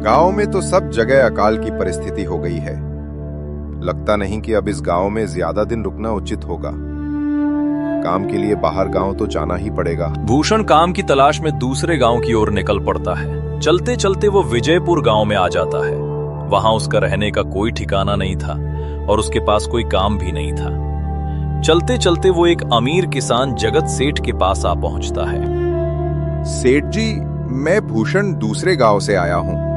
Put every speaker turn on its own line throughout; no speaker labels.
गांव में तो सब जगह अकाल की परिस्थिति हो गई है। लगता नहीं कि अब इस गांव में ज्यादा दिन रुकना उचित होगा। काम के लिए बाहर गांव तो जाना ही पड़ेगा।
भूषण काम की तलाश में दूसरे गांव की ओर निकल पड़ता है। चलते चलते वो विजयपुर गांव में आ जाता है। वहां उसका रहने का कोई ठिकाना नहीं था और उसके पास कोई काम भी नहीं था। चलते चलते वो एक अमीर किसान जगत सेठ के पास आ पहुंचता है।
सेठ जी, मैं भूषण दूसरे गांव से आया हूं।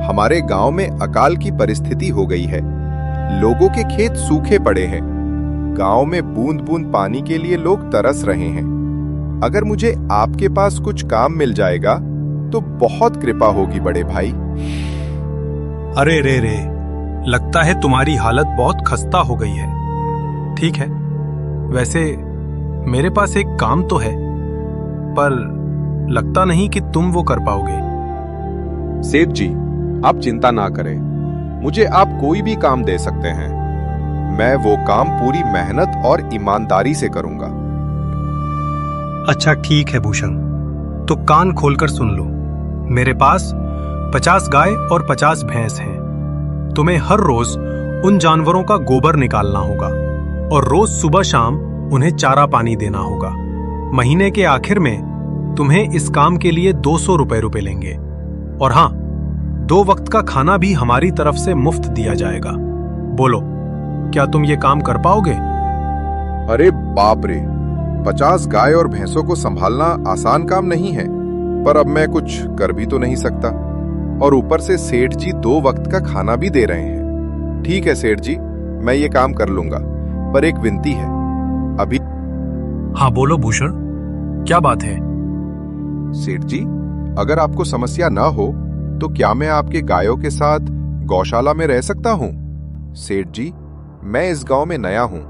हमारे गांव में अकाल की परिस्थिति हो गई है। लोगों के खेत सूखे पड़े हैं। गांव में बूंद बूंद पानी के लिए लोग तरस रहे हैं। अगर मुझे आपके पास कुछ काम मिल जाएगा तो बहुत कृपा होगी बड़े भाई।
अरे रे रे, लगता है तुम्हारी हालत बहुत खस्ता हो गई है। ठीक है, वैसे मेरे पास एक काम तो है, पर लगता नहीं कि तुम वो कर पाओगे।
सेठ जी, आप चिंता ना करें। मुझे आप कोई भी काम दे सकते हैं। मैं वो काम पूरी मेहनत और ईमानदारी से करूंगा।
अच्छा ठीक है भूषण, तो कान खोलकर सुन लो। मेरे पास 50 गाय और 50 भैंस हैं। तुम्हें हर रोज उन जानवरों का गोबर निकालना होगा और रोज सुबह शाम उन्हें चारा पानी देना होगा। महीने के आखिर में तुम्हें इस काम के लिए 200 रुपए लेंगे। और हाँ, 2 वक्त का खाना भी हमारी तरफ से मुफ्त दिया जाएगा। बोलो, क्या तुम ये काम कर पाओगे?
अरे बाप रे, 50 गाय और भैंसों को संभालना आसान काम नहीं है। पर अब मैं कुछ कर भी तो नहीं सकता। और ऊपर से सेठ जी 2 वक्त का खाना भी दे रहे हैं। ठीक है सेठ जी, मैं ये काम कर लूंगा, पर एक विनती है। अभी।
हाँ बोलो भूषण, क्या बात है?
सेठ जी, अगर आपको समस्या ना हो तो क्या मैं आपके गायों के साथ गौशाला में रह सकता हूँ? सेठ जी, मैं इस गांव में नया हूँ।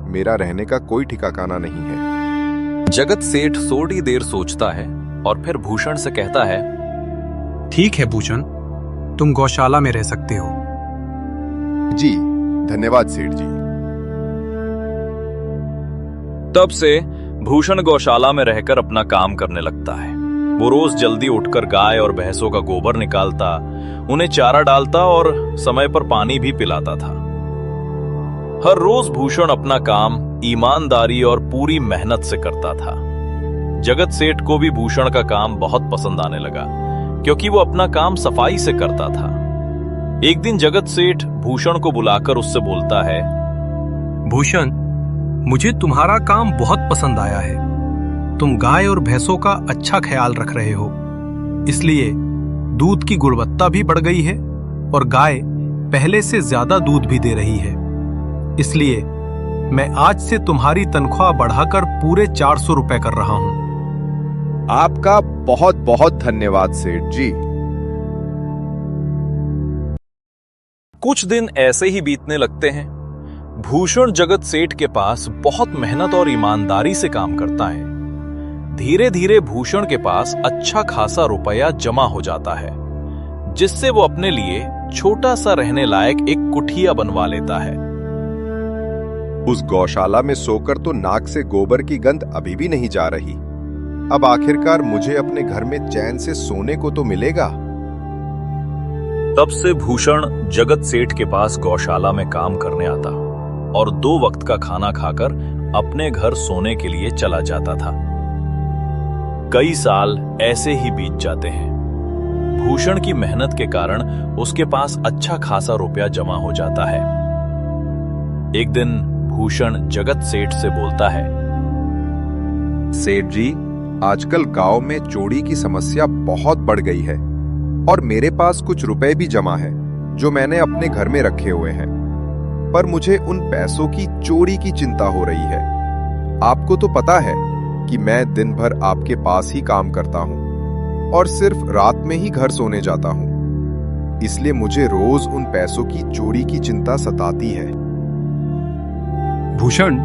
मेरा रहने का कोई ठिकाना नहीं है।
जगत सेठ थोड़ी देर सोचता है और फिर भूषण से कहता है,
ठीक है भूषण, तुम गौशाला में रह सकते हो।
जी धन्यवाद सेठ जी।
तब से भूषण गौशाला में रहकर अपना काम करने लगता है। वो रोज जल्दी उठकर गाय और भैंसों का गोबर निकालता, उन्हें चारा डालता और समय पर पानी भी पिलाता था। हर रोज भूषण अपना काम ईमानदारी और पूरी मेहनत से करता था। जगत सेठ को भी भूषण का काम बहुत पसंद आने लगा, क्योंकि वो अपना काम सफाई से करता था। एक दिन जगत सेठ भूषण को बुलाकर उससे बोलता है,
भूषण, मुझे तुम्हारा काम बहुत पसंद आया है। तुम गाय और भैंसों का अच्छा ख्याल रख रहे हो, इसलिए दूध की गुणवत्ता भी बढ़ गई है और गाय पहले से ज्यादा दूध भी दे रही है। इसलिए मैं आज से तुम्हारी तनख्वाह बढ़ाकर पूरे 400 रुपए कर रहा हूं।
आपका बहुत बहुत धन्यवाद सेठ जी।
कुछ दिन ऐसे ही बीतने लगते हैं। भूषण जगत सेठ के पास बहुत मेहनत और ईमानदारी से काम करता है। धीरे धीरे भूषण के पास अच्छा खासा रुपया जमा हो जाता है, जिससे वो अपने लिए छोटा सा रहने लायक एक कुठिया बनवा लेता है।
उस गौशाला में सोकर तो नाक से गोबर की गंध अभी भी नहीं जा रही। अब आखिरकार मुझे अपने घर में चैन से सोने को तो मिलेगा।
तब से भूषण जगत सेठ के पास गौशाला में काम करने आता और 2 वक्त का खाना खाकर अपने घर सोने के लिए चला जाता था। कई साल ऐसे ही बीत जाते हैं। भूषण की मेहनत के कारण उसके पास अच्छा खासा रुपया जमा हो जाता है। एक दिन भूषण जगत सेठ से बोलता है,
सेठ जी, आजकल गांव में चोरी की समस्या बहुत बढ़ गई है और मेरे पास कुछ रुपए भी जमा है जो मैंने अपने घर में रखे हुए हैं। पर मुझे उन पैसों की चोरी की चिंता हो रही है। आपको तो पता है कि मैं दिन भर आपके पास ही काम करता हूं और सिर्फ रात में ही घर सोने जाता हूं। इसलिए मुझे रोज उन पैसों की चोरी की चिंता सताती है।
भूषण,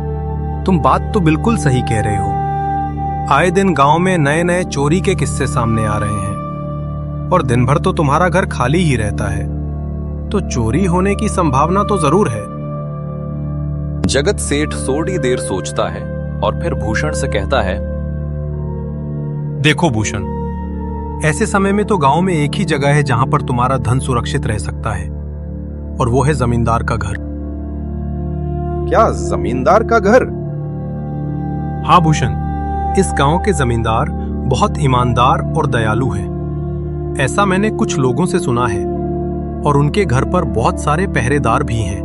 तुम बात तो बिल्कुल सही कह रहे हो। आए दिन गांव में नए नए चोरी के किस्से सामने आ रहे हैं। और दिन भर तो तुम्हारा घर खाली ही रहता है, तो चोरी होने की संभावना तो जरूर है।
जगत सेठ थोड़ी देर सोचता है और फिर भूषण से कहता है,
देखो भूषण, ऐसे समय में तो गांव में एक ही जगह है जहां पर तुम्हारा धन सुरक्षित रह सकता है, और वो है जमींदार का घर।
क्या जमींदार का घर?
हाँ भूषण, इस गांव के जमींदार बहुत ईमानदार और दयालु हैं। ऐसा मैंने कुछ लोगों से सुना है, और उनके घर पर बहुत सारे पहरेदार भी हैं,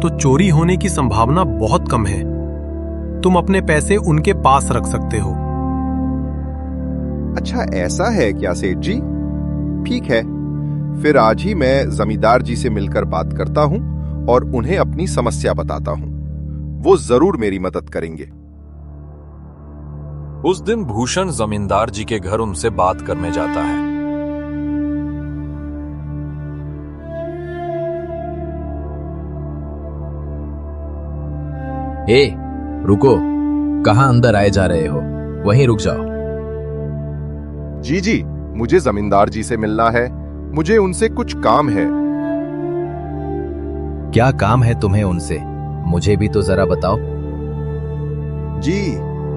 तो चोरी होने की संभावना बहुत कम है। तुम अपने पैसे उनके पास रख सकते हो।
अच्छा, ऐसा है क्या सेठ जी? ठीक है, फिर आज ही मैं जमींदार जी से मिलकर बात करता हूं और उन्हें अपनी समस्या बताता हूं। वो जरूर मेरी मदद करेंगे।
उस दिन भूषण जमींदार जी के घर उनसे बात करने जाता है।
ए, रुको, कहां अंदर आए जा रहे हो? वहीं रुक जाओ।
जी जी, मुझे जमींदार जी से मिलना है। मुझे उनसे कुछ काम है।
क्या काम है तुम्हें उनसे? मुझे भी तो जरा बताओ।
जी,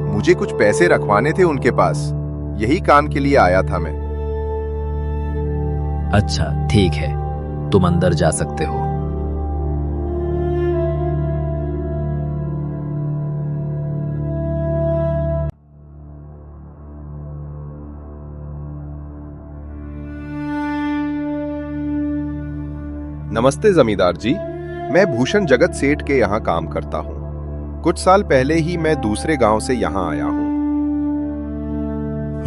मुझे कुछ पैसे रखवाने थे उनके पास, यही काम के लिए आया था मैं।
अच्छा, ठीक है, तुम अंदर जा सकते हो।
नमस्ते जमींदार जी, मैं भूषण जगत सेठ के यहाँ काम करता हूँ। कुछ साल पहले ही मैं दूसरे गांव से यहाँ आया हूँ।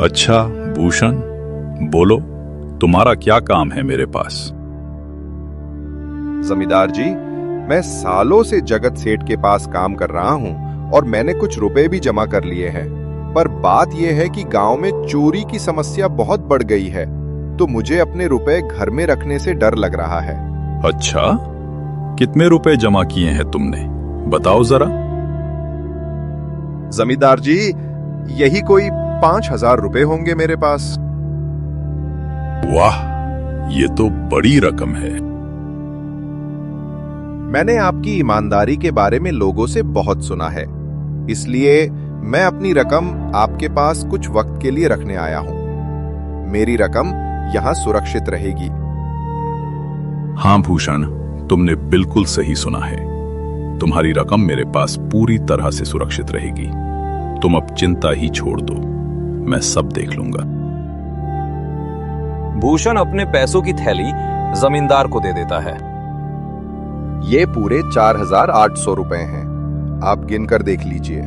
अच्छा भूषण, बोलो, तुम्हारा क्या काम है मेरे पास?
जमींदार जी, मैं सालों से जगत सेठ के पास काम कर रहा हूँ और मैंने कुछ रुपए भी जमा कर लिए हैं। पर बात यह है कि गांव में चोरी की समस्या बहुत बढ़ गई है, तो मुझे अपने रुपए घर में रखने से डर लग रहा है।
अच्छा, कितने रुपए जमा किए हैं तुमने, बताओ जरा।
जमींदार जी, यही कोई 5,000 रुपए होंगे मेरे पास।
वाह, ये तो बड़ी रकम है।
मैंने आपकी ईमानदारी के बारे में लोगों से बहुत सुना है, इसलिए मैं अपनी रकम आपके पास कुछ वक्त के लिए रखने आया हूं। मेरी रकम यहां सुरक्षित रहेगी।
हाँ भूषण, तुमने बिल्कुल सही सुना है। तुम्हारी रकम मेरे पास पूरी तरह से सुरक्षित रहेगी। तुम अब चिंता ही छोड़ दो, मैं सब देख लूंगा।
भूषण अपने पैसों की थैली जमींदार को दे देता है।
ये पूरे 4,800 रुपए हैं, आप गिनकर देख लीजिए।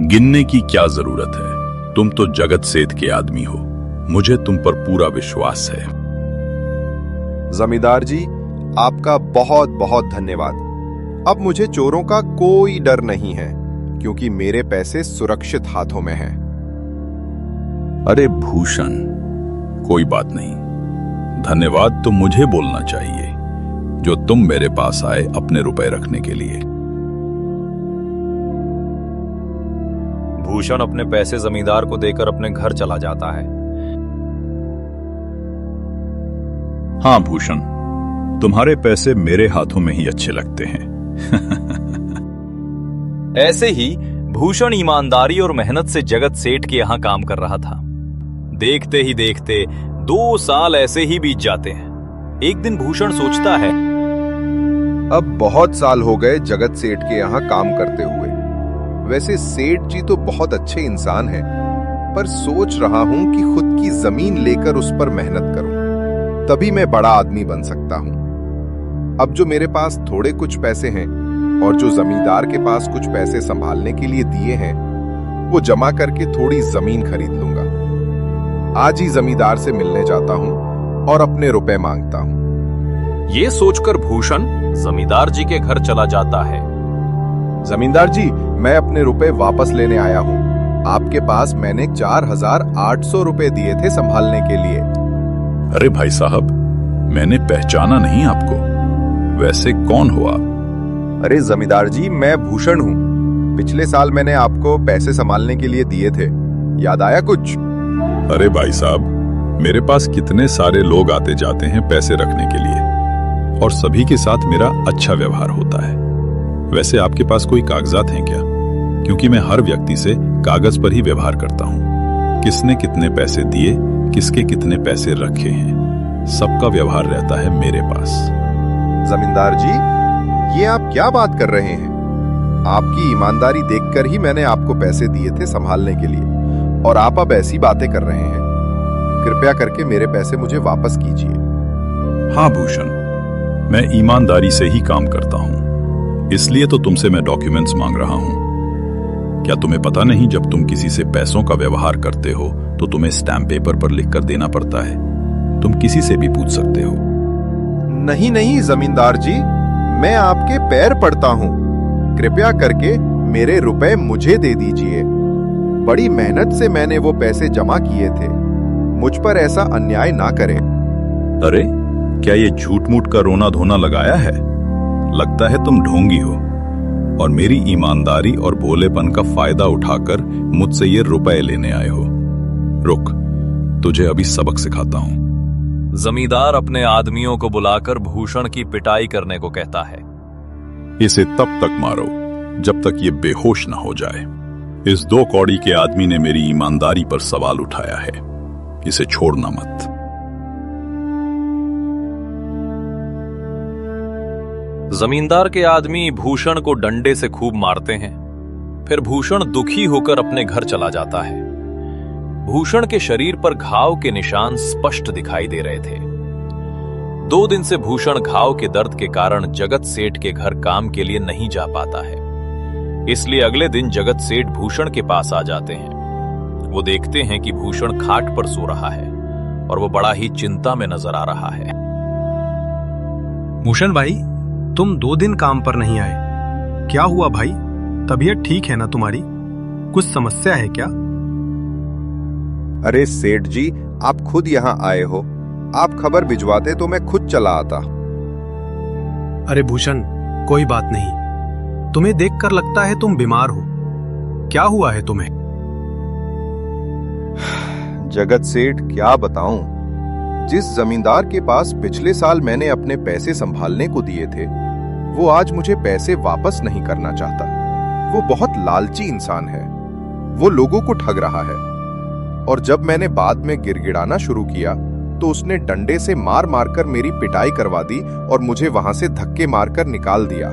गिनने की क्या जरूरत है, तुम तो जगत सेठ के आदमी हो, मुझे तुम पर पूरा विश्वास है।
जमींदार जी, आपका बहुत बहुत धन्यवाद। अब मुझे चोरों का कोई डर नहीं है, क्योंकि मेरे पैसे सुरक्षित हाथों में हैं।
अरे भूषण, कोई बात नहीं, धन्यवाद तो मुझे बोलना चाहिए, जो तुम मेरे पास आए अपने रुपए रखने के लिए।
भूषण अपने पैसे जमींदार को देकर अपने घर चला जाता है।
हाँ भूषण, तुम्हारे पैसे मेरे हाथों में ही अच्छे लगते हैं।
ऐसे ही भूषण ईमानदारी और मेहनत से जगत सेठ के यहाँ काम कर रहा था। देखते ही देखते 2 साल ऐसे ही बीत जाते हैं। एक दिन भूषण सोचता है,
अब बहुत साल हो गए जगत सेठ के यहाँ काम करते हुए। वैसे सेठ जी तो बहुत अच्छे इंसान हैं, पर सोच रहा हूं कि खुद की जमीन लेकर उस पर मेहनत करूं, तभी मैं बड़ा आदमी बन सकता हूं। अब जो मेरे पास थोड़े कुछ पैसे हैं और जो जमींदार के पास कुछ पैसे संभालने के लिए दिए हैं, वो जमा करके थोड़ी जमीन खरीद लूंगा। आज ही जमींदार से मिलने जाता हूं और अपने रुपए मांगता हूं।
ये सोचकर भूषण जमींदार जी के घर चला जाता है।
जमींदार जी, मैं अपने रुपए वापस लेने आया हूं। आपके पास मैंने 4,800 रुपए दिए थे संभालने के लिए।
अरे भाई साहब, मैंने पहचाना नहीं आपको, वैसे कौन हो आप?
अरे जमींदार जी, मैं भूषण हूँ। पिछले साल मैंने आपको पैसे संभालने के लिए दिए थे, याद आया कुछ?
अरे भाई साहब, मेरे पास कितने सारे लोग आते जाते हैं पैसे रखने के लिए, और सभी के साथ मेरा अच्छा व्यवहार होता है। वैसे आपके पास कोई कागजात हैं क्या? क्योंकि मैं हर व्यक्ति से कागज पर ही व्यवहार करता हूं। किसने कितने पैसे दिए, किसके कितने पैसे रखे हैं, सबका व्यवहार रहता है मेरे पास।
जमींदार जी, ये आप क्या बात कर रहे हैं? आपकी ईमानदारी देखकर ही मैंने आपको पैसे दिए थे संभालने के लिए, और आप अब ऐसी बातें कर रहे हैं। कृपया करके मेरे पैसे मुझे वापस कीजिए।
हाँ भूषण, मैं ईमानदारी से ही काम करता हूं, इसलिए तो तुमसे मैं डॉक्यूमेंट्स मांग रहा हूं। क्या तुम्हें पता नहीं, जब तुम किसी से पैसों का व्यवहार करते हो तो तुम्हें स्टैम्प पेपर पर लिखकर देना पड़ता है। तुम किसी से भी पूछ सकते हो।
नहीं नहीं जमींदार जी, मैं आपके पैर पड़ता हूं। कृपया करके मेरे रुपए मुझे दे दीजिए। बड़ी मेहनत से मैंने वो पैसे जमा किए थे। मुझ पर ऐसा अन्याय ना करें।
अरे, क्या ये झूठ मूठ का रोना धोना लगाया है? लगता है तुम ढोंगी हो और मेरी ईमानदारी और भोलेपन का फायदा उठाकर मुझसे ये रुपए लेने आए हो। रुक, तुझे अभी सबक सिखाता हूं।
जमींदार अपने आदमियों को बुलाकर भूषण की पिटाई करने को कहता है।
इसे तब तक मारो जब तक ये बेहोश ना हो जाए। इस 2 कौड़ी के आदमी ने मेरी ईमानदारी पर सवाल उठाया है, इसे छोड़ना मत।
जमींदार के आदमी भूषण को डंडे से खूब मारते हैं। फिर भूषण दुखी होकर अपने घर चला जाता है। भूषण के शरीर पर घाव के निशान स्पष्ट दिखाई दे रहे थे। 2 दिन से भूषण घाव के दर्द के कारण जगत सेठ के घर काम के लिए नहीं जा पाता है। इसलिए अगले दिन जगत सेठ भूषण के पास आ जाते हैं। वो देखते हैं कि भूषण खाट पर सो रहा है और वो बड़ा ही चिंता में नजर आ रहा है।
भूषण भाई, तुम 2 दिन काम पर नहीं आए, क्या हुआ भाई? तबीयत ठीक है ना तुम्हारी? कुछ समस्या है क्या?
अरे सेठ जी, आप खुद यहाँ आए हो। आप खबर भिजवाते तो मैं खुद चला आता।
अरे भूषण, कोई बात नहीं। तुम्हें देखकर लगता है तुम बीमार हो। क्या हुआ है तुम्हें?
जगत सेठ, क्या बताऊं? जिस जमींदार के पास पिछले साल मैंने अपने पैसे संभालने को दिए थे, वो आज मुझे पैसे वापस नहीं करना चाहता। वो बहुत लालची इंसान है। वो लोगों को ठग रहा है। और जब मैंने बाद में गिड़गिड़ाना शुरू किया तो उसने डंडे से मार मारकर मेरी पिटाई करवा दी और मुझे वहां से धक्के मारकर निकाल दिया।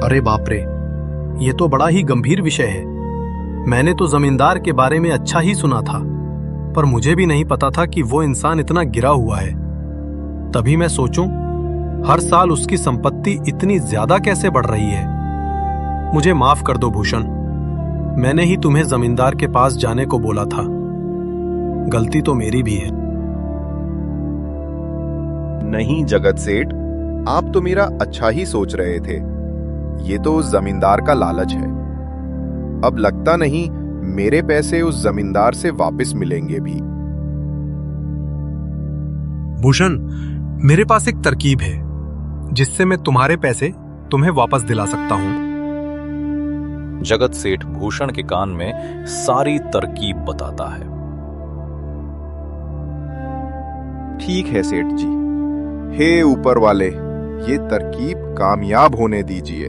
अरे बाप रे, ये तो बड़ा ही गंभीर विषय है। मैंने तो जमींदार के बारे में अच्छा ही सुना था, पर मुझे भी नहीं पता था कि वो इंसान इतना गिरा हुआ है। तभी मैं सोचूं, हर साल उसकी संपत्ति इतनी ज्यादा कैसे बढ़ रही है। मुझे माफ कर दो भूषण, मैंने ही तुम्हें जमींदार के पास जाने को बोला था। गलती तो मेरी भी है।
नहीं जगत सेठ, आप तो मेरा अच्छा ही सोच रहे थे। ये तो उस जमींदार का लालच है। अब लगता नहीं मेरे पैसे उस जमींदार से वापस मिलेंगे भी।
भूषण, मेरे पास एक तरकीब है जिससे मैं तुम्हारे पैसे तुम्हें वापस दिला सकता हूं।
जगत सेठ भूषण के कान में सारी तरकीब बताता है।
ठीक है सेठ जी, हे ऊपर वाले, ये तरकीब कामयाब होने दीजिए।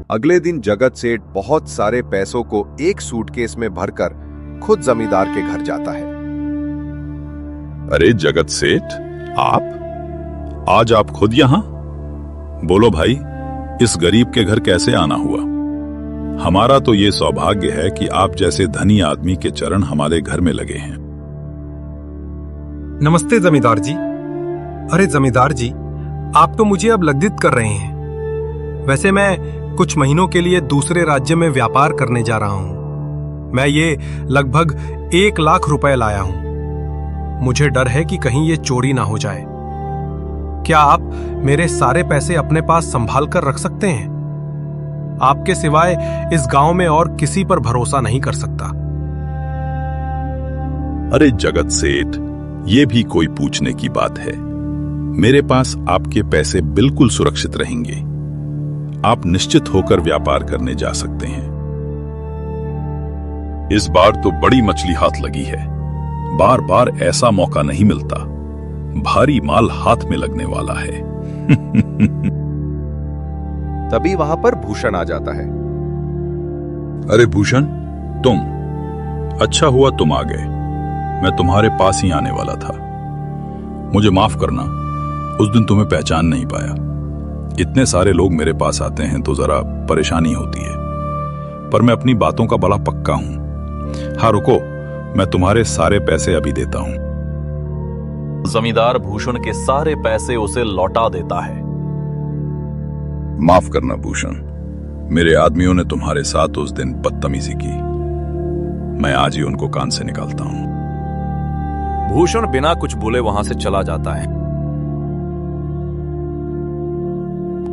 अगले दिन जगत सेठ बहुत सारे पैसों को एक सूटकेस में भरकर खुद जमींदार के घर जाता है।
अरे जगत सेठ, आज आप खुद यहां? बोलो भाई, इस गरीब के घर कैसे आना हुआ? हमारा तो ये सौभाग्य है कि आप जैसे धनी आदमी के चरण हमारे घर में लगे हैं।
नमस्ते जमींदार जी। अरे जमींदार जी, आप तो मुझे अब लज्जित कर रहे हैं। वैसे मैं कुछ महीनों के लिए दूसरे राज्य में व्यापार करने जा रहा हूं। मैं ये लगभग 1 लाख रुपए लाया हूं। मुझे डर है कि कहीं ये चोरी ना हो जाए। क्या आप मेरे सारे पैसे अपने पास संभाल कर रख सकते हैं? आपके सिवाय इस गांव में और किसी पर भरोसा नहीं कर सकता।
अरे जगत सेठ, ये भी कोई पूछने की बात है। मेरे पास आपके पैसे बिल्कुल सुरक्षित रहेंगे। आप निश्चित होकर व्यापार करने जा सकते हैं। इस बार तो बड़ी मछली हाथ लगी है। बार बार ऐसा मौका नहीं मिलता। भारी माल हाथ में लगने वाला है।
तभी वहां पर भूषण आ जाता है।
अरे भूषण, तुम, अच्छा हुआ तुम आ गए। मैं तुम्हारे पास ही आने वाला था। मुझे माफ करना, उस दिन तुम्हें पहचान नहीं पाया। इतने सारे लोग मेरे पास आते हैं तो जरा परेशानी होती है, पर मैं अपनी बातों का बड़ा पक्का हूं। हाँ रुको, मैं तुम्हारे सारे पैसे अभी देता हूं।
जमींदार भूषण के सारे पैसे उसे लौटा देता है।
माफ करना भूषण, मेरे आदमियों ने तुम्हारे साथ उस दिन बदतमीजी की। मैं आज ही उनको कान से निकालता हूं।
भूषण बिना कुछ बोले वहां से चला जाता है।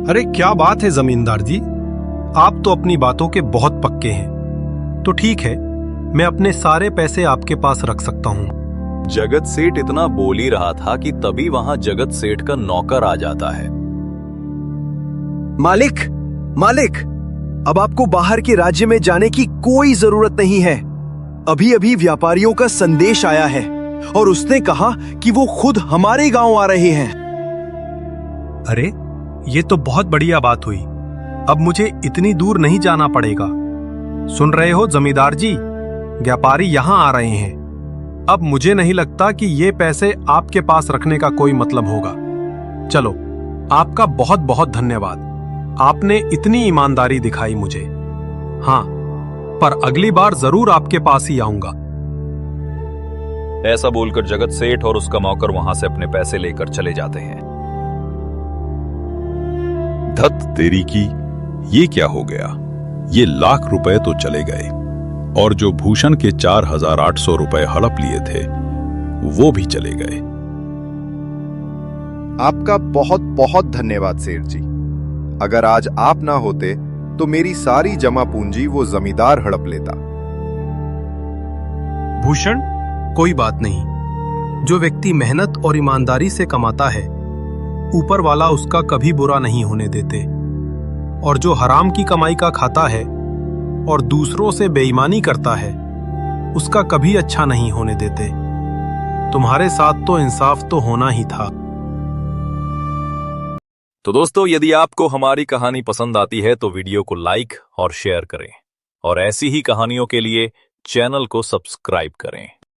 अरे क्या बात है जमींदार जी, आप तो अपनी बातों के बहुत पक्के हैं। तो ठीक है, मैं अपने सारे पैसे आपके पास रख सकता हूं।
जगत सेठ इतना बोल ही रहा था कि तभी वहां जगत सेठ का नौकर आ जाता है।
मालिक, मालिक, अब आपको बाहर के राज्य में जाने की कोई जरूरत नहीं है। अभी अभी व्यापारियों का संदेश आया है और उसने कहा कि वो खुद हमारे गांव आ रहे हैं।
अरे ये तो बहुत बढ़िया बात हुई। अब मुझे इतनी दूर नहीं जाना पड़ेगा। सुन रहे हो जमींदार जी, व्यापारी यहां आ रहे हैं। अब मुझे नहीं लगता कि ये पैसे आपके पास रखने का कोई मतलब होगा। चलो, आपका बहुत बहुत धन्यवाद। आपने इतनी ईमानदारी दिखाई मुझे। हाँ, पर अगली बार जरूर आपके पास ही आऊंगा।
ऐसा बोलकर जगत सेठ और उसका नौकर वहां से अपने पैसे लेकर चले जाते हैं।
धत तेरी की, ये क्या हो गया? ये लाख रुपए तो चले गए और जो भूषण के 4,800 रुपए हड़प लिए थे वो भी चले गए।
आपका बहुत बहुत धन्यवाद सेठ जी। अगर आज आप ना होते तो मेरी सारी जमा पूंजी वो जमींदार हड़प लेता।
भूषण, कोई बात नहीं। जो व्यक्ति मेहनत और ईमानदारी से कमाता है, ऊपर वाला उसका कभी बुरा नहीं होने देते। और जो हराम की कमाई का खाता है और दूसरों से बेईमानी करता है, उसका कभी अच्छा नहीं होने देते। तुम्हारे साथ तो इंसाफ तो होना ही था।
तो दोस्तों, यदि आपको हमारी कहानी पसंद आती है तो वीडियो को लाइक और शेयर करें और ऐसी ही कहानियों के लिए चैनल को सब्सक्राइब करें।